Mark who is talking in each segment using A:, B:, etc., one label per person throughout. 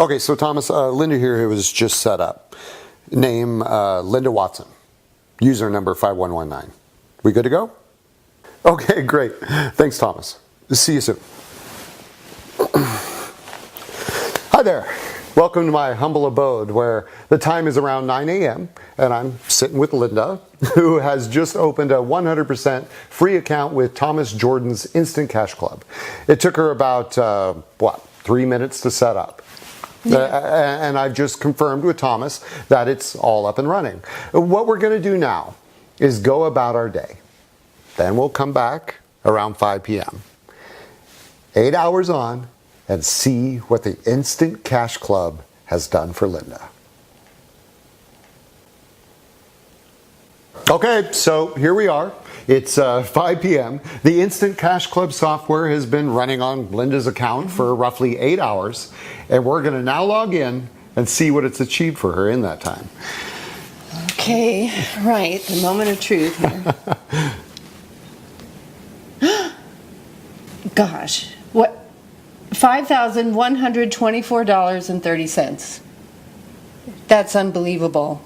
A: Okay, so Thomas, Linda here was just set up. Name Linda Watson. User number 5119. We good to go? Okay, great. Thanks, Thomas. See you soon. Hi there. Welcome to my humble abode where the time is around 9 a.m. and I'm sitting with Linda, who has just opened a 100% free account with Thomas Jordan's Instant Cash Club. It took her about, 3 minutes to set up. Yeah. And I've just confirmed with Thomas that it's all up and running. What we're going to do now is go about our day. Then we'll come back around 5 p.m. 8 hours on and see what the Instant Cash Club has done for Linda. Okay, so here we are. It's 5 p.m. The Instant Cash Club software has been running on Linda's account for roughly 8 hours, and we're going to now log in and see what it's achieved for her in that time.
B: Okay, right, the moment of truth here. Gosh, what? $5,124.30. That's unbelievable.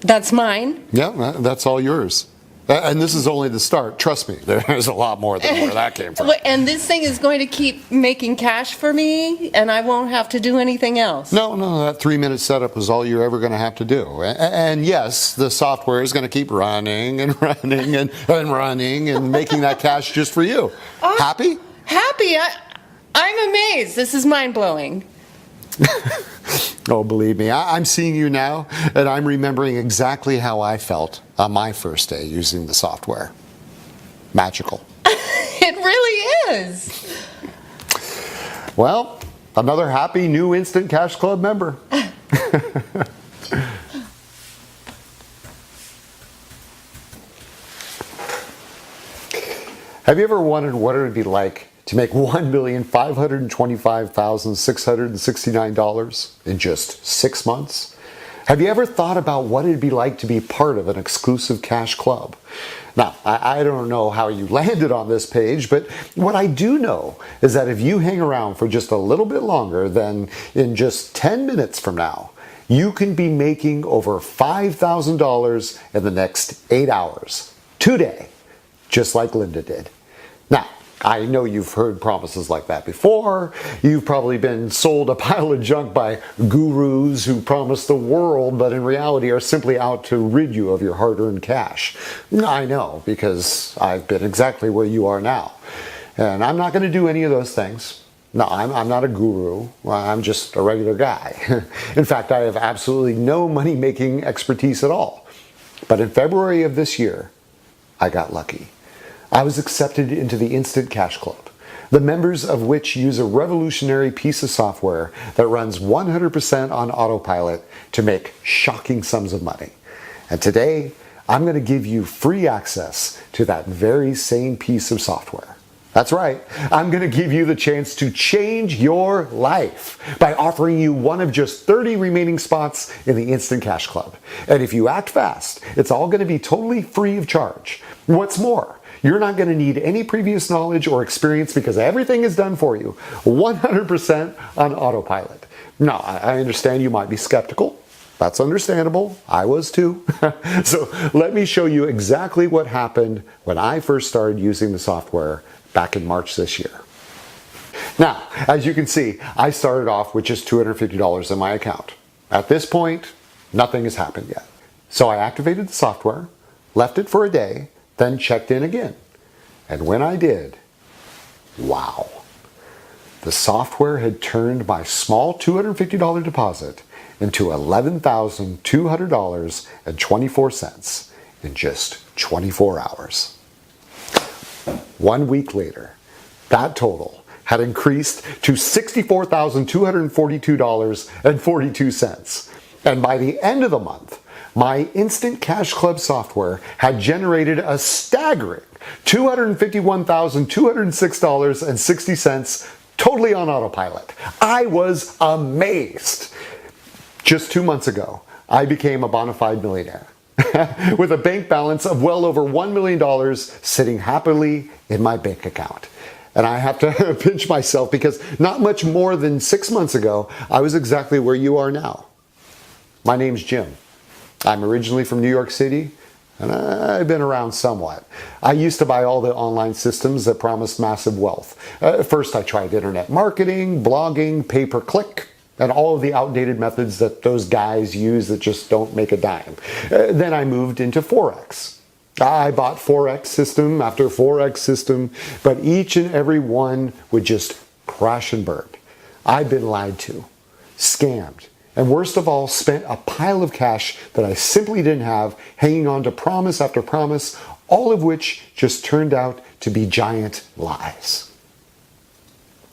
B: That's mine?
A: Yeah, that's all yours. And this is only the start. Trust me, there's a lot more than where that came from.
B: And this thing is going to keep making cash for me, and I won't have to do anything else?
A: No, that 3-minute setup was all you're ever going to have to do. And yes, the software is going to keep running and running and running and making that cash just for you. Happy?
B: Happy? I'm amazed. This is mind-blowing.
A: Oh, believe me, I'm seeing you now, and I'm remembering exactly how I felt on my first day using the software. Magical.
B: It really is.
A: Well, another happy new Instant Cash Club member. Have you ever wondered what it would be like to make $1,525,669 in just 6 months? Have you ever thought about what it'd be like to be part of an exclusive cash club? Now, I don't know how you landed on this page, but what I do know is that if you hang around for just a little bit longer, then in just 10 minutes from now, you can be making over $5,000 in the next 8 hours, today, just like Linda did. Now, I know you've heard promises like that before. You've probably been sold a pile of junk by gurus who promise the world, but in reality are simply out to rid you of your hard-earned cash. I know, because I've been exactly where you are now. And I'm not going to do any of those things. No, I'm not a guru. I'm just a regular guy. In fact, I have absolutely no money-making expertise at all. But in February of this year, I got lucky. I was accepted into the Instant Cash Club, the members of which use a revolutionary piece of software that runs 100% on autopilot to make shocking sums of money. And today, I'm going to give you free access to that very same piece of software. That's right, I'm going to give you the chance to change your life by offering you one of just 30 remaining spots in the Instant Cash Club. And if you act fast, it's all going to be totally free of charge. What's more, you're not going to need any previous knowledge or experience because everything is done for you, 100% on autopilot. Now, I understand you might be skeptical. That's understandable. I was too. So let me show you exactly what happened when I first started using the software back in March this year. Now, as you can see, I started off with just $250 in my account. At this point, nothing has happened yet. So I activated the software, left it for a day, then checked in again. And when I did, wow. The software had turned my small $250 deposit into $11,200.24 in just 24 hours. 1 week later, that total had increased to $64,242.42. And by the end of the month, my Instant Cash Club software had generated a staggering $251,206.60 totally on autopilot. I was amazed. Just 2 months ago, I became a bona fide millionaire with a bank balance of well over $1 million sitting happily in my bank account. And I have to pinch myself because not much more than 6 months ago, I was exactly where you are now. My name's Jim. I'm originally from New York City, and I've been around somewhat. I used to buy all the online systems that promised massive wealth. First, I tried internet marketing, blogging, pay-per-click, and all of the outdated methods that those guys use that just don't make a dime. Then I moved into Forex. I bought Forex system after Forex system, but each and every one would just crash and burn. I've been lied to, scammed, and worst of all, spent a pile of cash that I simply didn't have, hanging on to promise after promise, all of which just turned out to be giant lies.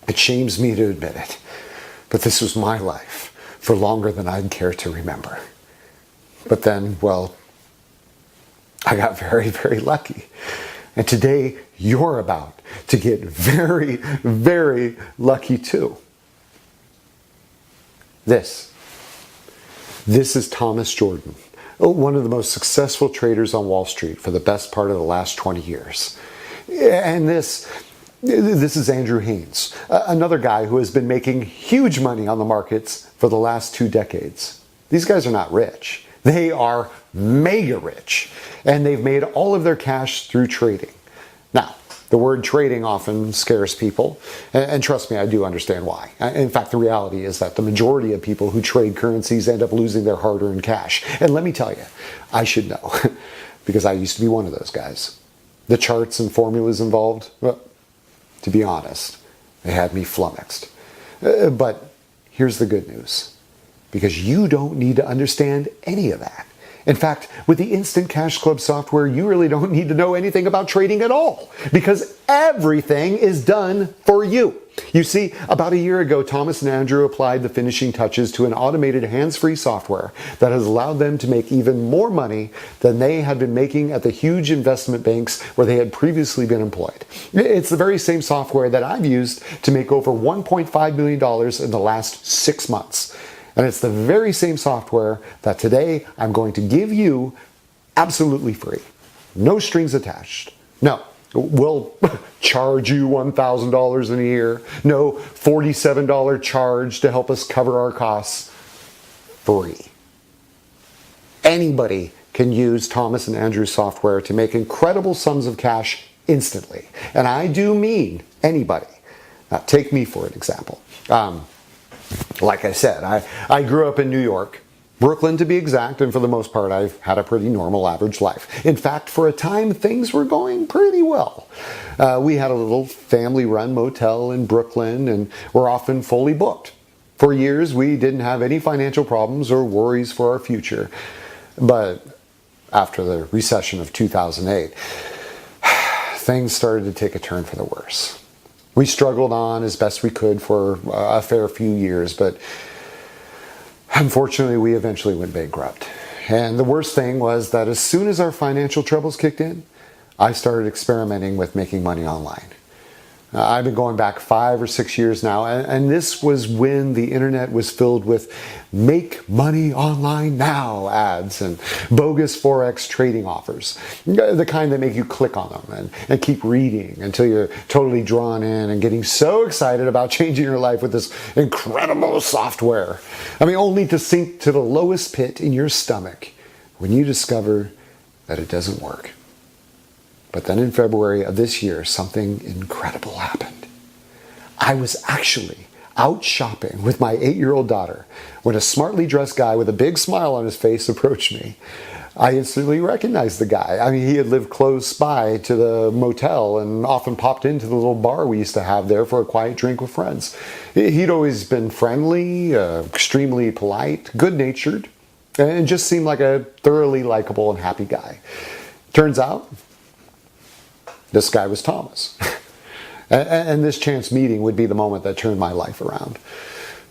A: It shames me to admit it, but this was my life for longer than I'd care to remember. But then, well, I got very, very lucky. And today, you're about to get very, very lucky too. This is Thomas Jordan, one of the most successful traders on Wall Street for the best part of the last 20 years. And this is Andrew Haynes, another guy who has been making huge money on the markets for the last 2 decades. These guys are not rich. They are mega rich, and they've made all of their cash through trading. Now, the word trading often scares people, and trust me, I do understand why. In fact, the reality is that the majority of people who trade currencies end up losing their hard-earned cash. And let me tell you, I should know, because I used to be one of those guys. The charts and formulas involved, well, to be honest, they had me flummoxed. But here's the good news. Because you don't need to understand any of that. In fact, with the Instant Cash Club software, you really don't need to know anything about trading at all, because everything is done for you. You see, about a year ago, Thomas and Andrew applied the finishing touches to an automated hands-free software that has allowed them to make even more money than they had been making at the huge investment banks where they had previously been employed. It's the very same software that I've used to make over $1.5 million in the last 6 months. And it's the very same software that today I'm going to give you absolutely free. No strings attached. No, we'll charge you $1,000 in a year. No $47 charge to help us cover our costs. Free. Anybody can use Thomas and Andrew's software to make incredible sums of cash instantly. And I do mean anybody. Now, take me for an example. Like I said, I grew up in New York, Brooklyn to be exact, and for the most part I've had a pretty normal average life. In fact, for a time things were going pretty well. We had a little family-run motel in Brooklyn and were often fully booked. For years we didn't have any financial problems or worries for our future. But after the recession of 2008, things started to take a turn for the worse. We struggled on as best we could for a fair few years, but unfortunately we eventually went bankrupt. And the worst thing was that as soon as our financial troubles kicked in, I started experimenting with making money online. I've been going back 5 or 6 years now, and this was when the internet was filled with make money online now ads and bogus Forex trading offers. The kind that make you click on them and keep reading until you're totally drawn in and getting so excited about changing your life with this incredible software. I mean, only to sink to the lowest pit in your stomach when you discover that it doesn't work. But then in February of this year, something incredible happened. I was actually out shopping with my 8-year-old daughter when a smartly dressed guy with a big smile on his face approached me. I instantly recognized the guy. I mean, he had lived close by to the motel and often popped into the little bar we used to have there for a quiet drink with friends. He'd always been friendly, extremely polite, good-natured, and just seemed like a thoroughly likable and happy guy. Turns out, this guy was Thomas. And this chance meeting would be the moment that turned my life around.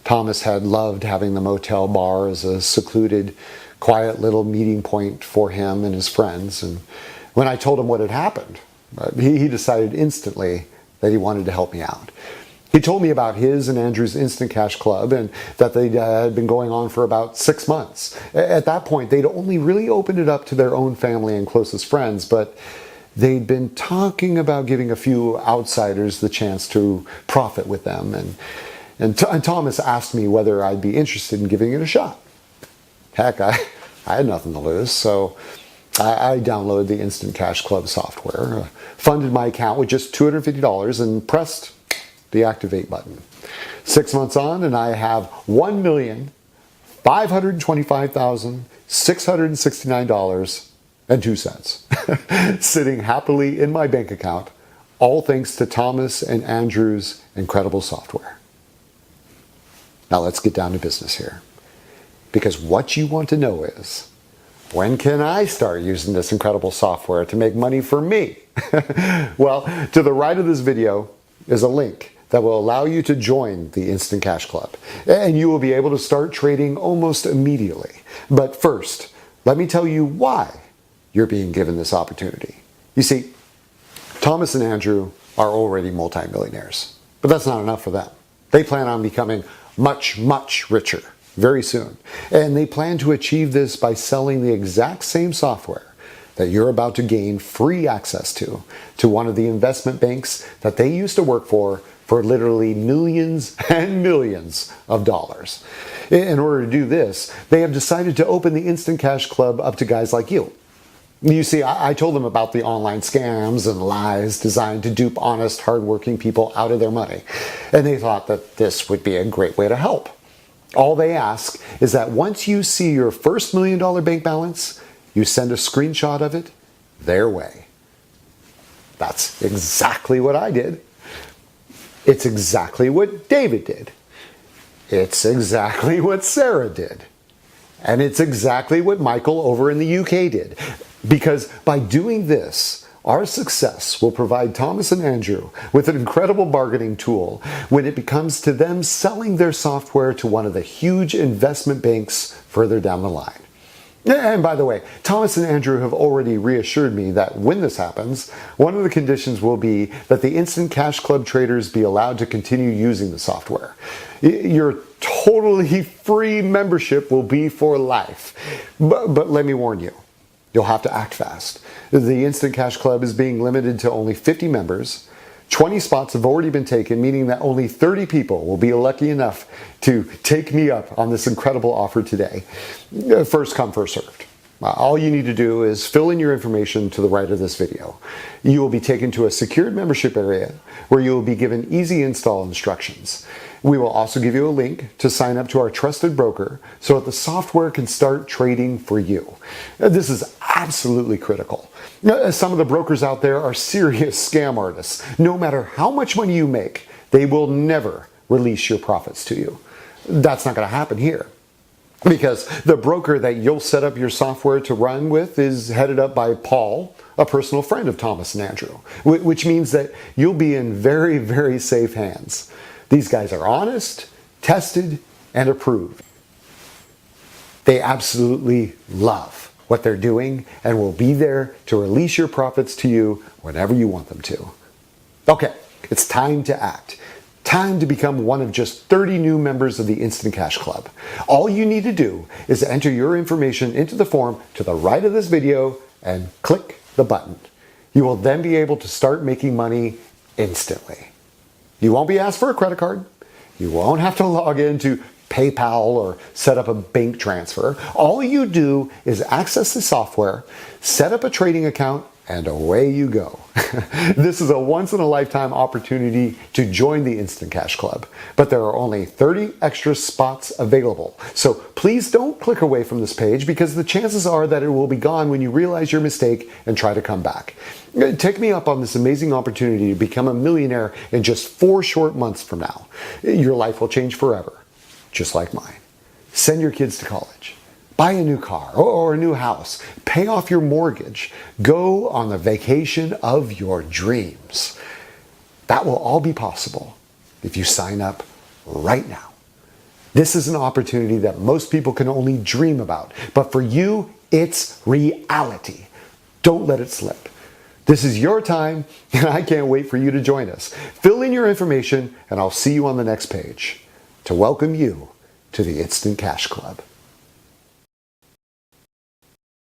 A: Thomas had loved having the motel bar as a secluded, quiet little meeting point for him and his friends. And when I told him what had happened, he decided instantly that he wanted to help me out. He told me about his and Andrew's Instant Cash Club and that they had been going on for about 6 months. At that point, they'd only really opened it up to their own family and closest friends, but they'd been talking about giving a few outsiders the chance to profit with them. And Thomas asked me whether I'd be interested in giving it a shot. Heck, I had nothing to lose, so I downloaded the Instant Cash Club software, funded my account with just $250, and pressed the activate button. 6 months on, and I have $1,525,669.02 sitting happily in my bank account, all thanks to Thomas and Andrew's incredible software. Now let's get down to business here. Because what you want to know is, when can I start using this incredible software to make money for me? Well, to the right of this video is a link that will allow you to join the Instant Cash Club. And you will be able to start trading almost immediately. But first, let me tell you why you're being given this opportunity. You see, Thomas and Andrew are already multimillionaires, but that's not enough for them. They plan on becoming much, much richer very soon. And they plan to achieve this by selling the exact same software that you're about to gain free access to one of the investment banks that they used to work for literally millions and millions of dollars. In order to do this, they have decided to open the Instant Cash Club up to guys like you. You see, I told them about the online scams and lies designed to dupe honest, hardworking people out of their money. And they thought that this would be a great way to help. All they ask is that once you see your first $1 million bank balance, you send a screenshot of it their way. That's exactly what I did. It's exactly what David did. It's exactly what Sarah did. And it's exactly what Michael over in the UK did. Because by doing this, our success will provide Thomas and Andrew with an incredible bargaining tool when it comes to them selling their software to one of the huge investment banks further down the line. And by the way, Thomas and Andrew have already reassured me that when this happens, one of the conditions will be that the Instant Cash Club traders be allowed to continue using the software. Your totally free membership will be for life. But let me warn you, you'll have to act fast. The Instant Cash Club is being limited to only 50 members. 20 spots have already been taken, meaning that only 30 people will be lucky enough to take me up on this incredible offer today. First come, first served. All you need to do is fill in your information to the right of this video. You will be taken to a secured membership area where you will be given easy install instructions. We will also give you a link to sign up to our trusted broker so that the software can start trading for you. This is absolutely critical. Some of the brokers out there are serious scam artists. No matter how much money you make, they will never release your profits to you. That's not going to happen here. Because the broker that you'll set up your software to run with is headed up by Paul, a personal friend of Thomas and Andrew, which means that you'll be in very, very safe hands. These guys are honest, tested, and approved. They absolutely love what they're doing and will be there to release your profits to you whenever you want them to. Okay, it's time to act. Time to become one of just 30 new members of the Instant Cash Club. All you need to do is enter your information into the form to the right of this video and click the button. You will then be able to start making money instantly. You won't be asked for a credit card. You won't have to log into PayPal or set up a bank transfer. All you do is access the software, set up a trading account, and away you go. This is a once-in-a-lifetime opportunity to join the Instant Cash Club, but there are only 30 extra spots available. So please don't click away from this page because the chances are that it will be gone when you realize your mistake and try to come back. Take me up on this amazing opportunity to become a millionaire in just 4 short months from now. Your life will change forever, just like mine. Send your kids to college. Buy a new car or a new house. Pay off your mortgage. Go on the vacation of your dreams. That will all be possible if you sign up right now. This is an opportunity that most people can only dream about, but for you, it's reality. Don't let it slip. This is your time, and I can't wait for you to join us. Fill in your information, and I'll see you on the next page to welcome you to the Instant Cash Club.